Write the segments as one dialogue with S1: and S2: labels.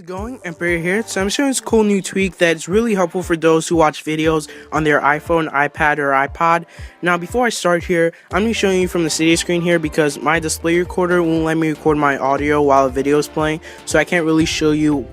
S1: it going? Emperor here. So I'm showing this cool new tweak that's really helpful for those who watch videos on their iPhone, iPad, or iPod. Now before I start here, I'm going to be showing you from the Cydia screen here because my display recorder won't let me record my audio while a video is playing, so I can't really show you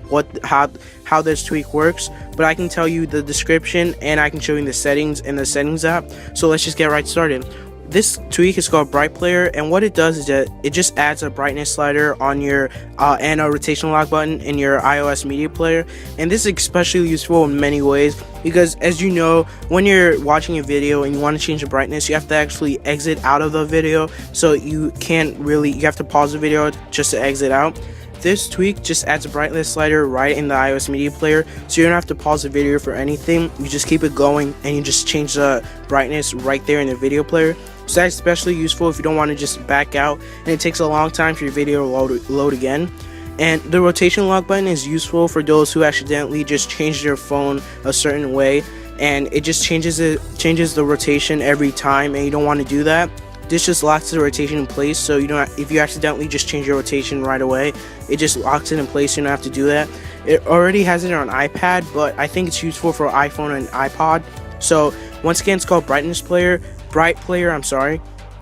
S1: how this tweak works, but I can tell you the description and I can show you the settings in the settings app. So let's just get right started. This tweak is called BrightPlayer, and what it does is that it just adds a brightness slider on your and a rotational lock button in your iOS media player. And this is especially useful in many ways because, as you know, when you're watching a video and you want to change the brightness, you have to actually exit out of the video, so you have to pause the video just to exit out. This tweak just adds a brightness slider right in the iOS media player, so you don't have to pause the video for anything. You just keep it going and you just change the brightness right there in the video player. So that's especially useful if you don't want to just back out and it takes a long time for your video to load again. And the rotation lock button is useful for those who accidentally just change their phone a certain way and it just changes the rotation every time, and you don't want to do that. This just locks the rotation in place, so if you accidentally just change your rotation right away, it just locks it in place. You don't have to do that. It already has it on iPad, but I think it's useful for iPhone and iPod. So once again, it's called BrightPlayer,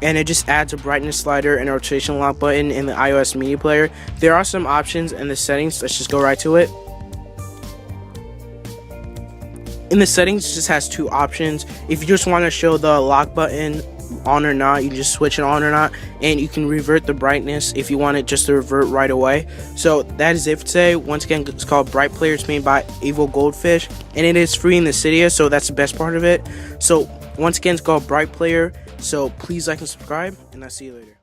S1: and it just adds a brightness slider and a rotation lock button in the iOS media player. There are some options in the settings. Let's just go right to it. In the settings, it just has two options. If you just want to show the lock button on or not, you just switch it on or not, and you can revert the brightness if you want it just to revert right away. So that is it for today. Once again, it's called BrightPlayer. It's made by Evil Goldfish, and it is free in the Cydia, so that's the best part of it. So once again, it's called BrightPlayer. So please like and subscribe, and I'll see you later.